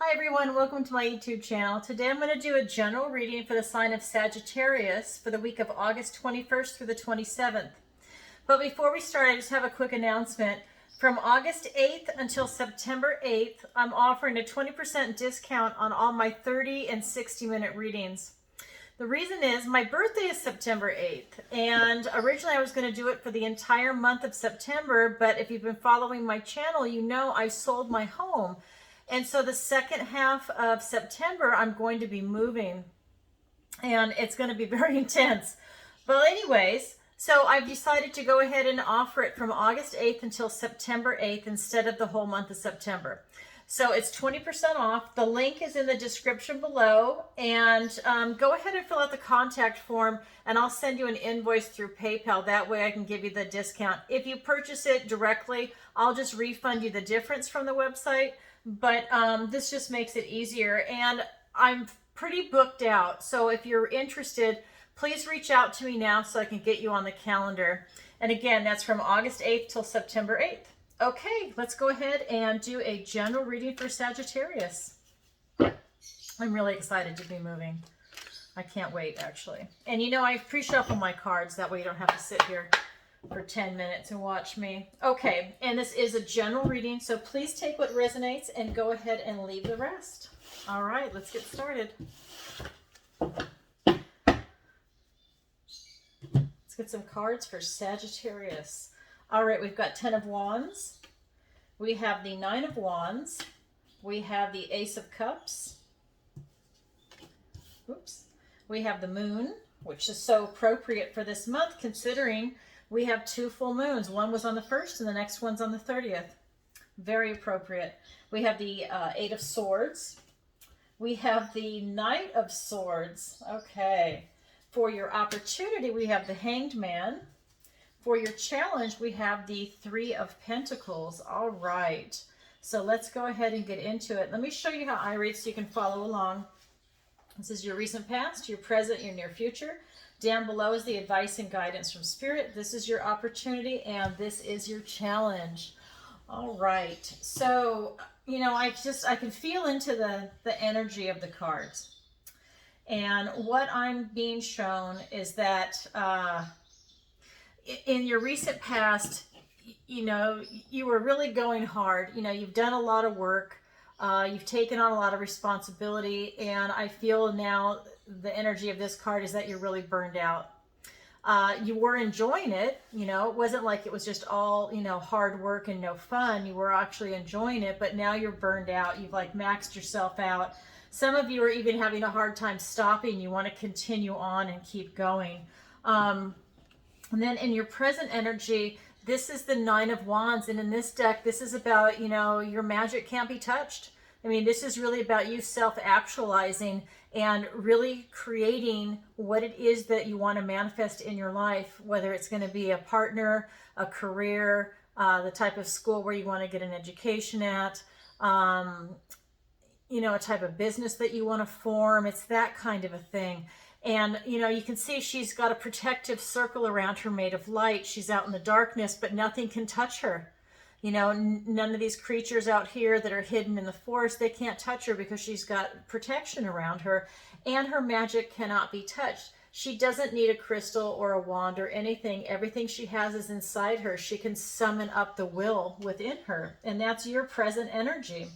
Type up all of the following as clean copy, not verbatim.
Hi everyone, welcome to my YouTube channel. Today I'm going to do a general reading for the sign of Sagittarius for the week of August 21st through the 27th. But before we start, I just have a quick announcement. From August 8th until September 8th, I'm offering a 20% discount on all my 30 and 60-minute readings. The reason is my birthday is September 8th, and originally I was going to do it for the entire month of September, but if you've been following my channel, you know I sold my home. And so the second half of September, I'm going to be moving, and it's going to be very intense. But anyways, so I've decided to go ahead and offer it from August 8th until September 8th instead of the whole month of September. So it's 20% off. The link is in the description below, and go ahead and fill out the contact form, and I'll send you an invoice through PayPal. That way I can give you the discount. If you purchase it directly, I'll just refund you the difference from the website. But this just makes it easier, and I'm pretty booked out. So if you're interested, please reach out to me now so I can get you on the calendar. And again, that's from August 8th till September 8th. Okay, let's go ahead and do a general reading for Sagittarius. I'm really excited to be moving. I can't wait, actually. And you know, I pre-shuffle my cards. That way you don't have to sit here for 10 minutes and watch me. Okay, and this is a general reading, so please take what resonates and go ahead and leave the rest. All right, let's get started. Let's get some cards for Sagittarius. All right, we've got 10 of Wands. We have the 9 of Wands. We have the Ace of Cups. Oops. We have the Moon, which is so appropriate for this month considering we have 2 full moons. One was on the 1st and the next one's on the 30th. Very appropriate. We have the 8 of Swords. We have the Knight of Swords. Okay. For your opportunity, we have the Hanged Man. For your challenge, we have the 3 of Pentacles. All right. So let's go ahead and get into it. Let me show you how I read so you can follow along. This is your recent past, your present, your near future. Down below is the advice and guidance from Spirit. This is your opportunity, and this is your challenge. All right. So, you know, I can feel into the energy of the cards. And what I'm being shown is that in your recent past, you know, you were really going hard. You know, you've done a lot of work. You've taken on a lot of responsibility, and I feel now the energy of this card is that you're really burned out. You were enjoying it, you know, it wasn't like it was just all, you know, hard work and no fun. You were actually enjoying it, but now you're burned out. You've like maxed yourself out. Some of you are even having a hard time stopping. You want to continue on and keep going. And then in your present energy, this is the 9 of Wands. And in this deck, this is about, you know, your magic can't be touched. I mean, this is really about you self-actualizing and really creating what it is that you want to manifest in your life, whether it's going to be a partner, a career, the type of school where you want to get an education at, you know, a type of business that you want to form. It's that kind of a thing. And, you know, you can see she's got a protective circle around her made of light. She's out in the darkness, but nothing can touch her. You know, none of these creatures out here that are hidden in the forest, they can't touch her because she's got protection around her, and her magic cannot be touched. She doesn't need a crystal or a wand or anything. Everything she has is inside her. She can summon up the will within her, and that's your present energy.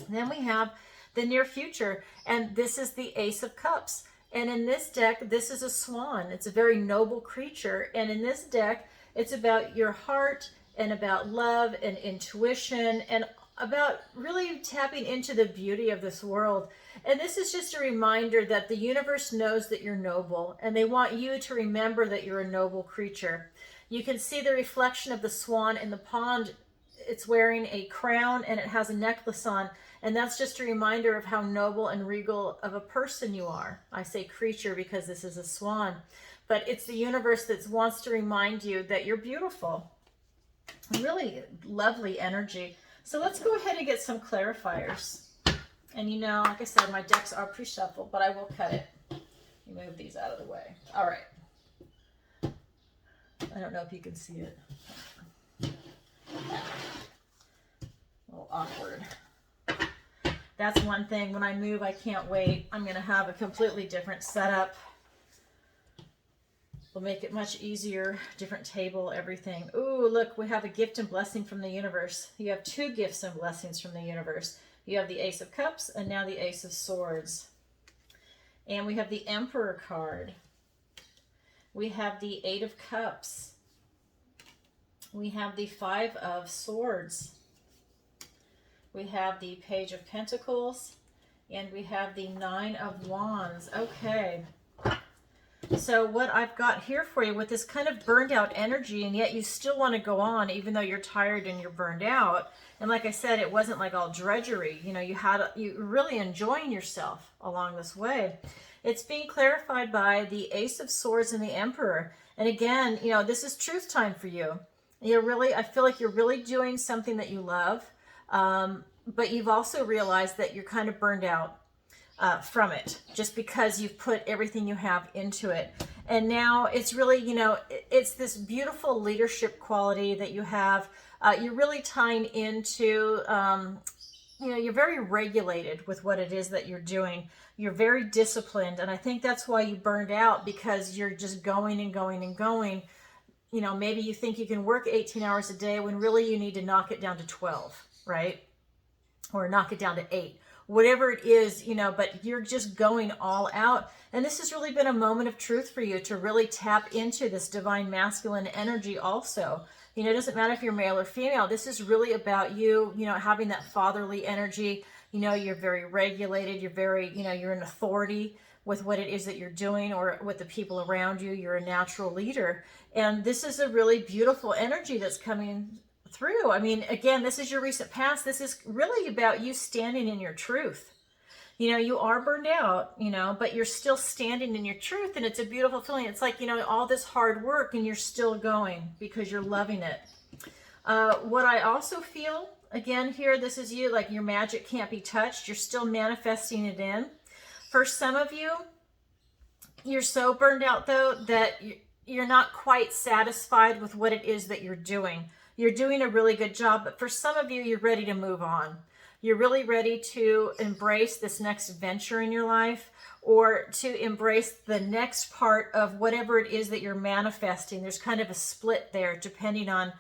Then we have the near future, and this is the Ace of Cups. And in this deck, this is a swan. It's a very noble creature. And in this deck, it's about your heart and about love and intuition and about really tapping into the beauty of this world. And this is just a reminder that the universe knows that you're noble, and they want you to remember that you're a noble creature. You can see the reflection of the swan in the pond. It's wearing a crown and it has a necklace on. And that's just a reminder of how noble and regal of a person you are. I say creature because this is a swan. But it's the universe that wants to remind you that you're beautiful. Really lovely energy. So let's go ahead and get some clarifiers. And you know, like I said, my decks are pre-shuffled, but I will cut it. Move these out of the way. All right. I don't know if you can see it. A little awkward. That's one thing. When I move, I can't wait. I'm going to have a completely different setup. We'll make it much easier. Different table, everything. Ooh, look, we have a gift and blessing from the universe. You have two gifts and blessings from the universe. You have the Ace of Cups and now the Ace of Swords. And we have the Emperor card. We have the Eight of Cups. We have the Five of Swords. We have the Page of Pentacles. And we have the Nine of Wands. Okay. So what I've got here for you with this kind of burned out energy, and yet you still want to go on even though you're tired and you're burned out. And like I said, it wasn't like all drudgery. You know, you're really enjoying yourself along this way. It's being clarified by the Ace of Swords and the Emperor. And again, you know, this is truth time for you. I feel like you're really doing something that you love. But you've also realized that you're kind of burned out from it, just because you've put everything you have into it. And now it's really, you know, it's this beautiful leadership quality that you have. You're really tying into, you know, you're very regulated with what it is that you're doing. You're very disciplined. And I think that's why you burned out, because you're just going and going and going. You know, maybe you think you can work 18 hours a day when really you need to knock it down to 12, right? Or knock it down to 8. Whatever it is, you know, but you're just going all out. And this has really been a moment of truth for you to really tap into this divine masculine energy also. You know, it doesn't matter if you're male or female. This is really about you, you know, having that fatherly energy. You know, you're very regulated. You're very, you know, you're an authority with what it is that you're doing or with the people around you. You're a natural leader. And this is a really beautiful energy that's coming through. I mean, again, this is your recent past. This is really about you standing in your truth. You know, you are burned out, you know, but you're still standing in your truth, and it's a beautiful feeling. It's like, you know, all this hard work and you're still going because you're loving it. What I also feel, again, here, this is you, like your magic can't be touched. You're still manifesting it in. For some of you, you're so burned out, though, that you're not quite satisfied with what it is that you're doing. You're doing a really good job, but for some of you, you're ready to move on. You're really ready to embrace this next venture in your life, or to embrace the next part of whatever it is that you're manifesting. There's kind of a split there depending on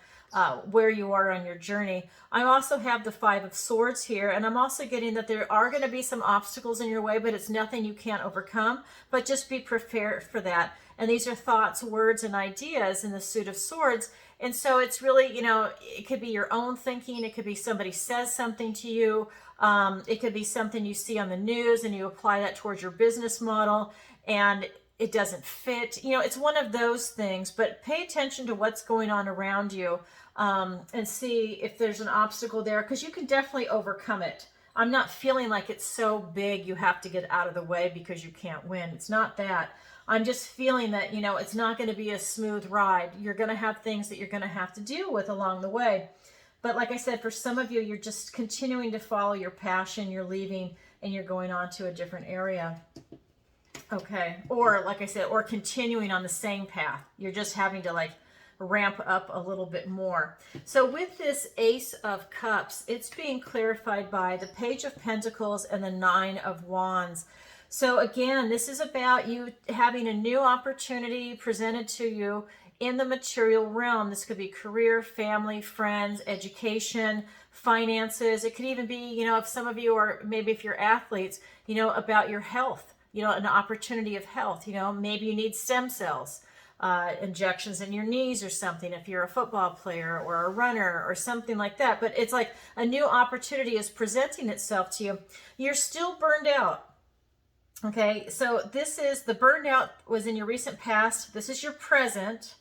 where you are on your journey. I also have the Five of Swords here, and I'm also getting that there are going to be some obstacles in your way, but it's nothing you can't overcome, but just be prepared for that. And these are thoughts, words, and ideas in the Suit of Swords. And so it's really, you know, it could be your own thinking. It could be somebody says something to you. It could be something you see on the news and you apply that towards your business model and it doesn't fit. You know, it's one of those things, but pay attention to what's going on around you and see if there's an obstacle there, because you can definitely overcome it. I'm not feeling like it's so big you have to get out of the way because you can't win. It's not that. I'm just feeling that, you know, it's not going to be a smooth ride. You're going to have things that you're going to have to deal with along the way. But like I said, for some of you, you're just continuing to follow your passion. You're leaving and you're going on to a different area. Okay. Or like I said, or continuing on the same path. You're just having to like ramp up a little bit more. So with this Ace of Cups, it's being clarified by the Page of Pentacles and the Nine of Wands. So again, this is about you having a new opportunity presented to you in the material realm. This could be career, family, friends, education, finances. It could even be, you know, if some of you are, maybe if you're athletes, you know, about your health, you know, an opportunity of health. You know, maybe you need stem cells, injections in your knees or something if you're a football player or a runner or something like that. But it's like a new opportunity is presenting itself to you. You're still burned out. Okay, so this is the burnout was in your recent past. This is your present.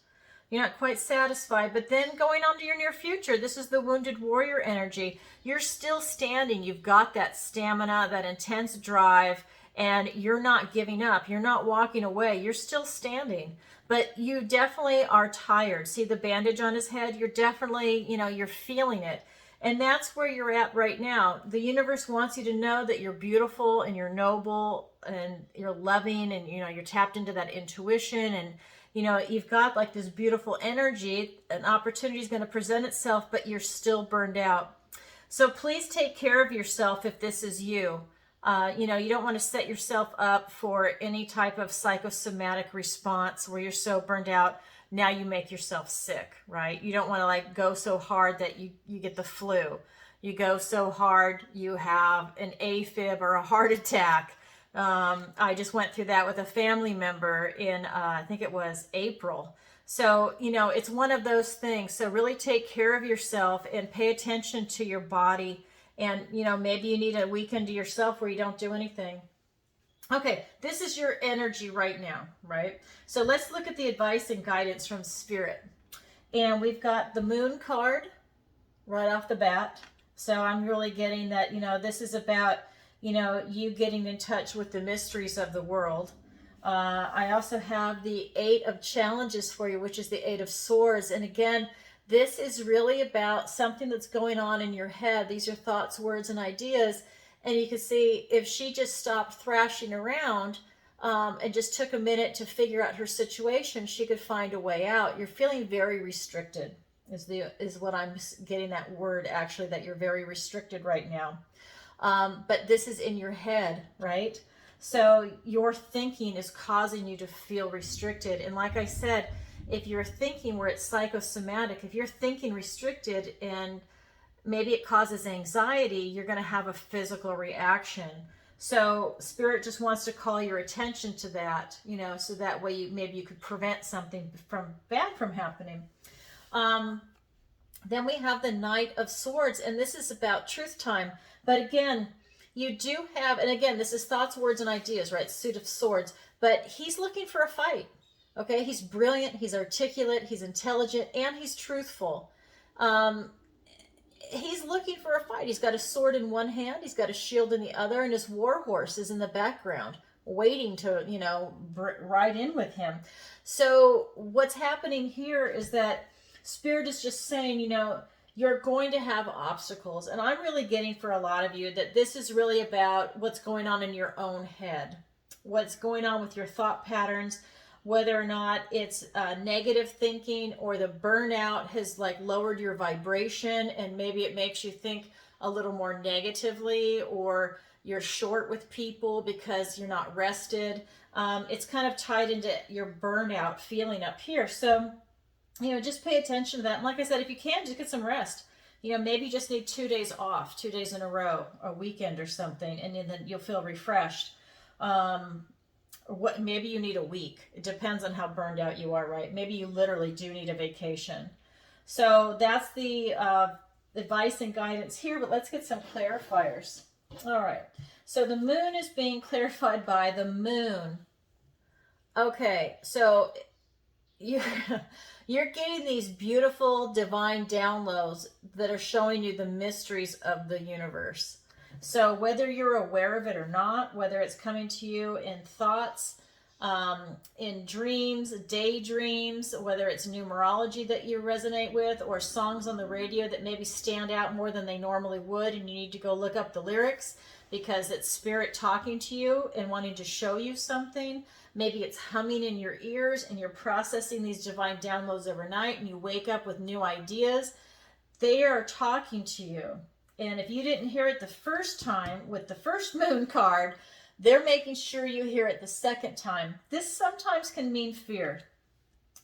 You're not quite satisfied, but then going on to your near future, this is the wounded warrior energy. You're still standing. You've got that stamina, that intense drive, and you're not giving up. You're not walking away. You're still standing, but you definitely are tired. See the bandage on his head? You're definitely, you know, you're feeling it. And that's where you're at right now. The universe wants you to know that you're beautiful and you're noble and you're loving and, you know, you're tapped into that intuition and, you know, you've got like this beautiful energy. An opportunity is going to present itself, but you're still burned out. So please take care of yourself if this is you. You know, you don't want to set yourself up for any type of psychosomatic response where you're so burned out, now you make yourself sick, right? You don't want to like go so hard that you get the flu. You go so hard, you have an AFib or a heart attack. I just went through that with a family member in, I think it was April. So, you know, it's one of those things. So really take care of yourself and pay attention to your body. And, you know, maybe you need a weekend to yourself where you don't do anything. Okay, this is your energy right now, right? So let's look at the advice and guidance from Spirit. And we've got the Moon card right off the bat. So I'm really getting that, you know, this is about, you know, you getting in touch with the mysteries of the world. I also have the 8 of Challenges for you, which is the 8 of Swords. And again, this is really about something that's going on in your head. These are thoughts, words, and ideas. And you can see if she just stopped thrashing around and just took a minute to figure out her situation, she could find a way out. You're feeling very restricted is what I'm getting, that word actually, that you're very restricted right now. But this is in your head, right? So your thinking is causing you to feel restricted. And like I said, if you're thinking where it's psychosomatic, if you're thinking restricted and maybe it causes anxiety, you're going to have a physical reaction. So Spirit just wants to call your attention to that, you know, so that way maybe you could prevent something bad from happening. Then we have the Knight of Swords, and this is about truth time. But again, you do have, and again, this is thoughts, words, and ideas, right? Suit of Swords. But he's looking for a fight, okay? He's brilliant, he's articulate, he's intelligent, and he's truthful. He's looking for a fight. He's got a sword in one hand, he's got a shield in the other, and his war horse is in the background, waiting to, you know, ride in with him. So what's happening here is that Spirit is just saying, you know, you're going to have obstacles. And I'm really getting for a lot of you that this is really about what's going on in your own head, what's going on with your thought patterns, whether or not it's negative thinking or the burnout has like lowered your vibration and maybe it makes you think a little more negatively, or you're short with people because you're not rested. It's kind of tied into your burnout feeling up here. So, you know, just pay attention to that. And like I said, if you can, just get some rest. You know, maybe you just need 2 days off, 2 days in a row, a weekend or something, and then you'll feel refreshed. Maybe you need a week. It depends on how burned out you are, right? Maybe you literally do need a vacation. So that's the advice and guidance here, but let's get some clarifiers. All right. So the moon is being clarified by the moon. Okay, so you're getting these beautiful divine downloads that are showing you the mysteries of the universe. So whether you're aware of it or not, whether it's coming to you in thoughts, in dreams, daydreams, whether it's numerology that you resonate with, or songs on the radio that maybe stand out more than they normally would, and you need to go look up the lyrics because it's Spirit talking to you and wanting to show you something. Maybe it's humming in your ears and you're processing these divine downloads overnight and you wake up with new ideas. They are talking to you. And if you didn't hear it the first time with the first moon card, they're making sure you hear it the second time. This sometimes can mean fear.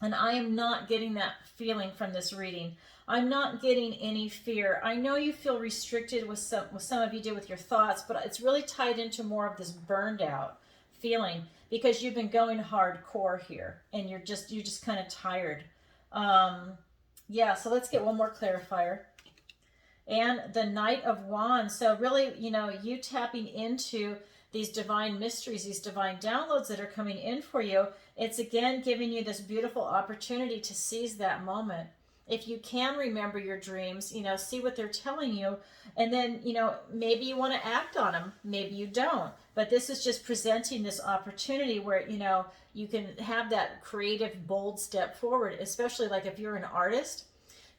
And I am not getting that feeling from this reading. I'm not getting any fear. I know you feel restricted with some of you do with your thoughts, but it's really tied into more of this burned out feeling because you've been going hardcore here and you're just kind of tired. Yeah, so let's get one more clarifier. And the Knight of Wands. So really, you know, you tapping into these divine mysteries, these divine downloads that are coming in for you. It's again giving you this beautiful opportunity to seize that moment. If you can remember your dreams, you know, see what they're telling you. And then, you know, maybe you want to act on them. Maybe you don't. But this is just presenting this opportunity where, you know, you can have that creative, bold step forward, especially like if you're an artist.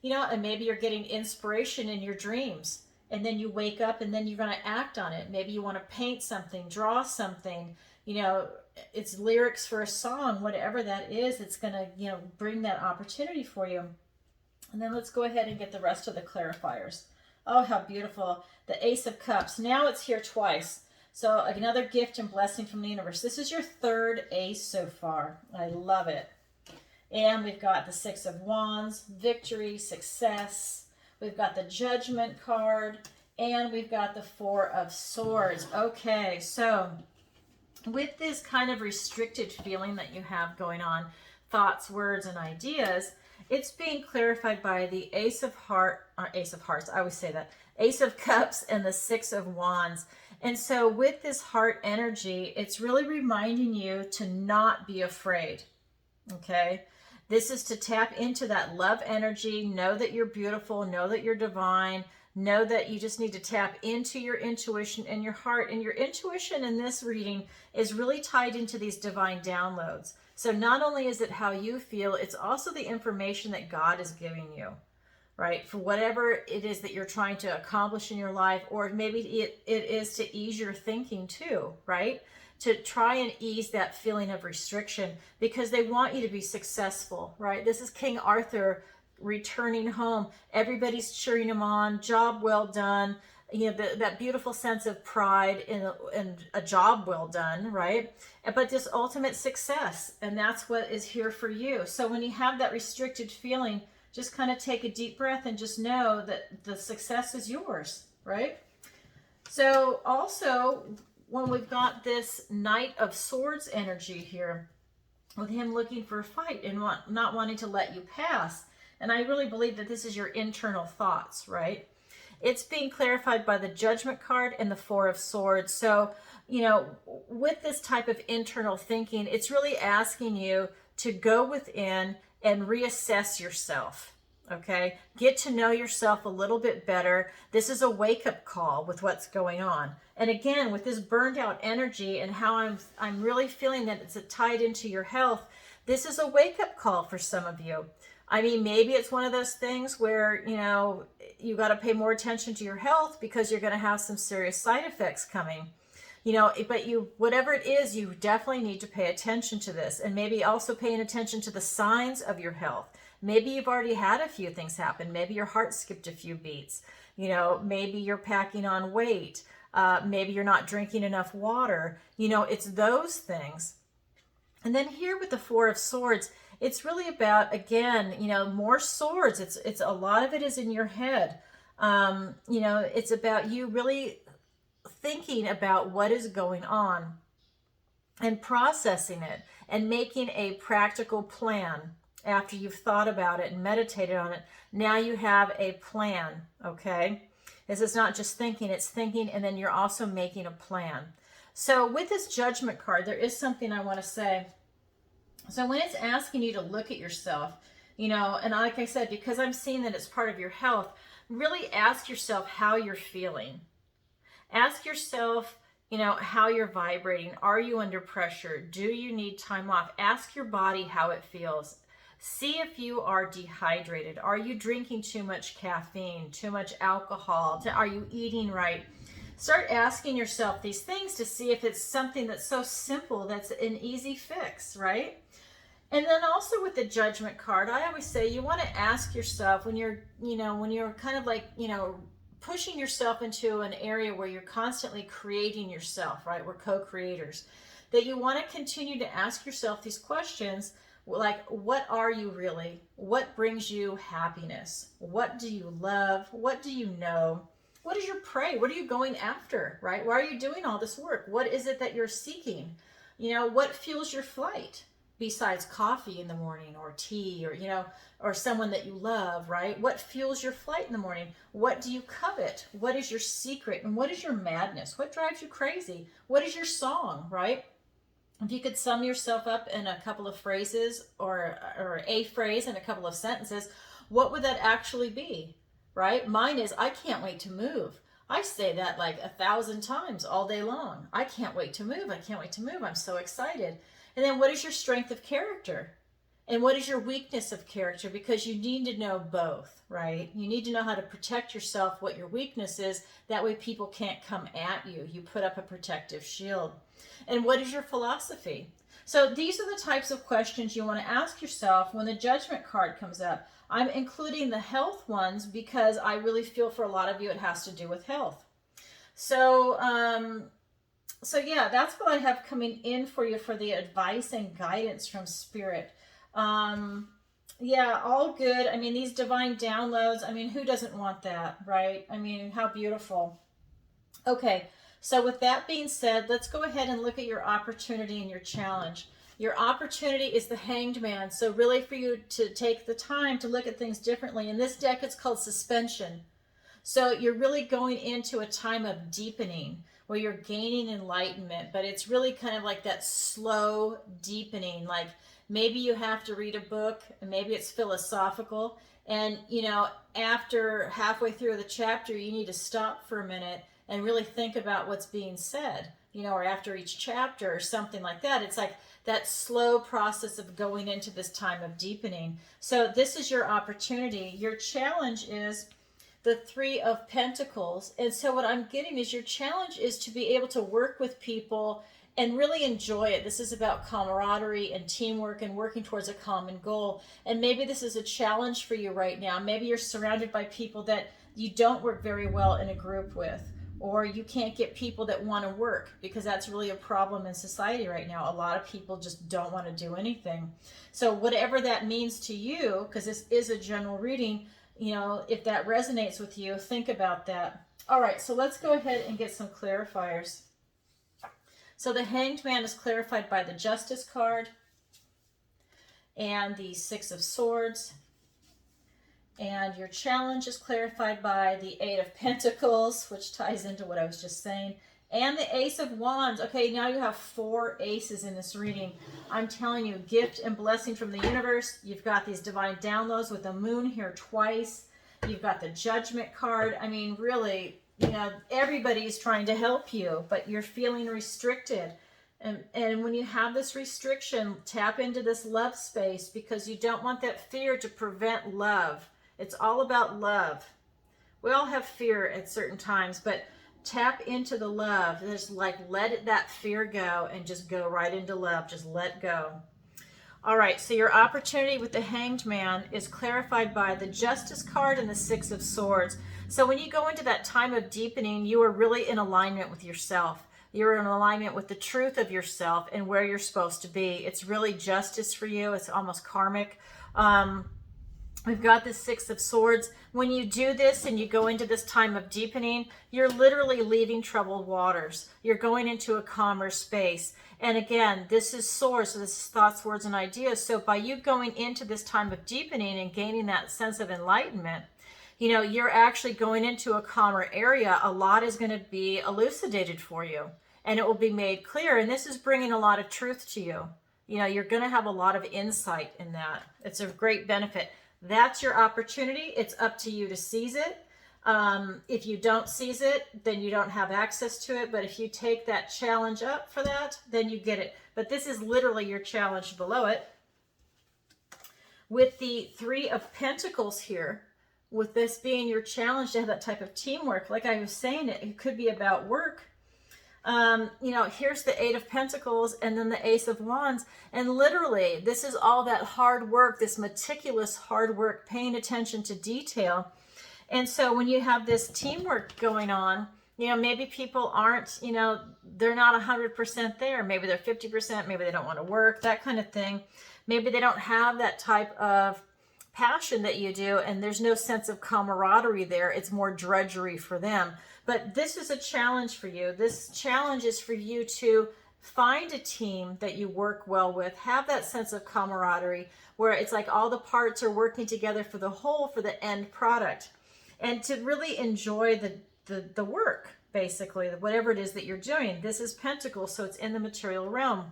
You know, and maybe you're getting inspiration in your dreams and then you wake up and then you're going to act on it. Maybe you want to paint something, draw something, you know, it's lyrics for a song, whatever that is, it's going to, you know, bring that opportunity for you. And then let's go ahead and get the rest of the clarifiers. Oh, how beautiful. The Ace of Cups. Now it's here twice. So another gift and blessing from the universe. This is your third ace so far. I love it. And we've got the Six of Wands, victory, success. We've got the Judgment card, and we've got the Four of Swords. Okay, so with this kind of restricted feeling that you have going on, thoughts, words, and ideas, it's being clarified by the Ace of Hearts, I always say that, Ace of Cups and the Six of Wands. And so with this heart energy, it's really reminding you to not be afraid, okay? This is to tap into that love energy, know that you're beautiful, know that you're divine, know that you just need to tap into your intuition and your heart. And your intuition in this reading is really tied into these divine downloads. So not only is it how you feel, it's also the information that God is giving you, right? For whatever it is that you're trying to accomplish in your life, or maybe it is to ease your thinking too, right? To try and ease that feeling of restriction, because they want you to be successful, right? This is King Arthur returning home. Everybody's cheering him on. Job well done. You know, that beautiful sense of pride in a job well done, right? But this ultimate success, and that's what is here for you. So when you have that restricted feeling, just kind of take a deep breath and just know that the success is yours, right? So also, when we've got this Knight of Swords energy here, with him looking for a fight and not wanting to let you pass, and I really believe that this is your internal thoughts, right? It's being clarified by the Judgment card and the Four of Swords. So, you know, with this type of internal thinking, it's really asking you to go within and reassess yourself, okay? Get to know yourself a little bit better. This is a wake-up call with what's going on. And again, with this burned out energy and how I'm really feeling that it's tied into your health, this is a wake-up call for some of you. I mean, maybe it's one of those things where, you know, you got to pay more attention to your health because you're going to have some serious side effects coming. You know, but whatever it is, you definitely need to pay attention to this, and maybe also paying attention to the signs of your health. Maybe you've already had a few things happen. Maybe your heart skipped a few beats. You know, maybe you're packing on weight. Maybe you're not drinking enough water. You know, it's those things. And then here with the Four of Swords, it's really about, again, you know, more swords. It's a lot of it is in your head. You know, it's about you really thinking about what is going on and processing it and making a practical plan after you've thought about it and meditated on it. Now you have a plan, okay? This is not just thinking, it's thinking, and then you're also making a plan. So with this Judgment card, there is something I want to say. So when it's asking you to look at yourself, you know, and like I said, because I'm seeing that it's part of your health, really ask yourself how you're feeling. Ask yourself, you know, how you're vibrating. Are you under pressure? Do you need time off? Ask your body how it feels. See if you are dehydrated. Are you drinking too much caffeine, too much alcohol? Are you eating right? Start asking yourself these things to see if it's something that's so simple that's an easy fix, right? And then also with the Judgment card, I always say you want to ask yourself when you're, you know, when you're kind of like, you know, pushing yourself into an area where you're constantly creating yourself, right? We're co-creators. That you want to continue to ask yourself these questions like, what are you really? What brings you happiness? What do you love? What do you know? What is your prey? What are you going after, right? Why are you doing all this work? What is it that you're seeking? You know, what fuels your flight besides coffee in the morning or tea or, you know, or someone that you love, right? What fuels your flight in the morning? What do you covet? What is your secret? And what is your madness? What drives you crazy? What is your song, right? If you could sum yourself up in a couple of phrases or a phrase and a couple of sentences, what would that actually be, right? Mine is, I can't wait to move. I say that like 1,000 times all day long. I can't wait to move. I can't wait to move. I'm so excited. And then what is your strength of character? And what is your weakness of character? Because you need to know both, right? You need to know how to protect yourself, what your weakness is. That way people can't come at you. You put up a protective shield. And what is your philosophy? So these are the types of questions you want to ask yourself when the Judgment card comes up. I'm including the health ones because I really feel for a lot of you it has to do with health. So, yeah, that's what I have coming in for you for the advice and guidance from Spirit. Yeah, all good. I mean, these divine downloads, I mean, who doesn't want that, right? I mean, how beautiful. Okay, so with that being said, let's go ahead and look at your opportunity and your challenge. Your opportunity is the Hanged Man, so really for you to take the time to look at things differently. In this deck, it's called Suspension. So you're really going into a time of deepening where you're gaining enlightenment, but it's really kind of like that slow deepening. Like maybe you have to read a book, and maybe it's philosophical, and after halfway through the chapter, you need to stop for a minute and really think about what's being said, or after each chapter or something like that. It's like that slow process of going into this time of deepening. So this is your opportunity. Your challenge is the Three of Pentacles. And so what I'm getting is your challenge is to be able to work with people and really enjoy it. This is about camaraderie and teamwork and working towards a common goal. And maybe this is a challenge for you right now. Maybe you're surrounded by people that you don't work very well in a group with, or you can't get people that want to work, because that's really a problem in society right now. A lot of people just don't want to do anything. So whatever that means to you, because this is a general reading, if that resonates with you, think about that. All right, so let's go ahead and get some clarifiers. So the Hanged Man is clarified by the Justice card and the Six of Swords. And your challenge is clarified by the Eight of Pentacles, which ties into what I was just saying, and the Ace of Wands. Okay, now you have 4 aces in this reading. I'm telling you, gift and blessing from the universe. You've got these divine downloads with the moon here twice. You've got the Judgment card. I mean, really, everybody's trying to help you, but you're feeling restricted. And when you have this restriction, tap into this love space, because you don't want that fear to prevent love. It's all about love. We all have fear at certain times, but tap into the love. Just let that fear go and just go right into love. Just let go. All right, so your opportunity with the Hanged Man is clarified by the Justice card and the Six of Swords. So when you go into that time of deepening, you are really in alignment with yourself. You're in alignment with the truth of yourself and where you're supposed to be. It's really justice for you. It's almost karmic. We've got the Six of Swords. When you do this and you go into this time of deepening, you're literally leaving troubled waters. You're going into a calmer space. And again, this is Swords, so this is thoughts, words, and ideas. So by you going into this time of deepening and gaining that sense of enlightenment, you're actually going into a calmer area. A lot is going to be elucidated for you, and it will be made clear. And this is bringing a lot of truth to you. You're going to have a lot of insight in that. It's a great benefit. That's your opportunity. It's up to you to seize it. If you don't seize it, then you don't have access to it. But if you take that challenge up for that, then you get it. But this is literally your challenge below it. With the Three of Pentacles here, with this being your challenge to have that type of teamwork, like I was saying, it could be about work. Here's the Eight of Pentacles and then the Ace of Wands. And literally, this is all that hard work, this meticulous hard work, paying attention to detail. And so when you have this teamwork going on, maybe people aren't, they're not 100% there. Maybe they're 50%, maybe they don't want to work, that kind of thing. Maybe they don't have that type of passion that you do, and there's no sense of camaraderie there. It's more drudgery for them. But this is a challenge for you. This challenge is for you to find a team that you work well with, have that sense of camaraderie where it's like all the parts are working together for the whole, for the end product, and to really enjoy the work, basically, whatever it is that you're doing. This is Pentacles, so it's in the material realm.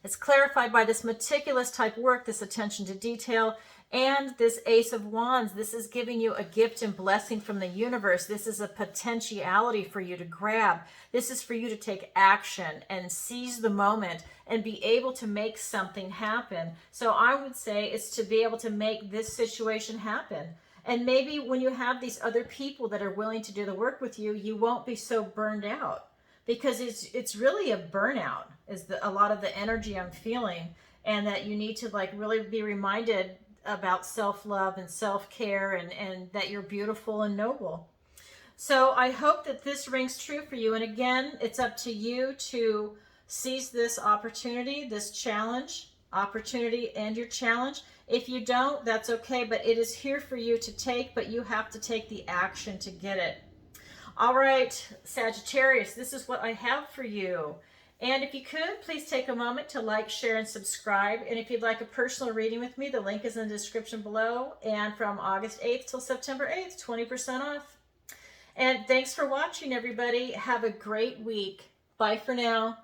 It's clarified by this meticulous type work, this attention to detail, And this Ace of Wands, this is giving you a gift and blessing from the universe. This is a potentiality for you to grab. This is for you to take action and seize the moment and be able to make something happen. So I would say it's to be able to make this situation happen. And maybe when you have these other people that are willing to do the work with you, you won't be so burned out, because it's really a burnout is a lot of the energy I'm feeling, and that you need to like really be reminded about self-love and self-care, and that you're beautiful and noble. So I hope that this rings true for you. And again, it's up to you to seize this opportunity, this challenge, opportunity and your challenge. If you don't, that's okay, but it is here for you to take, but you have to take the action to get it. All right, Sagittarius, this is what I have for you. And if you could, please take a moment to like, share, and subscribe. And if you'd like a personal reading with me, the link is in the description below. And from August 8th till September 8th, 20% off. And thanks for watching, everybody. Have a great week. Bye for now.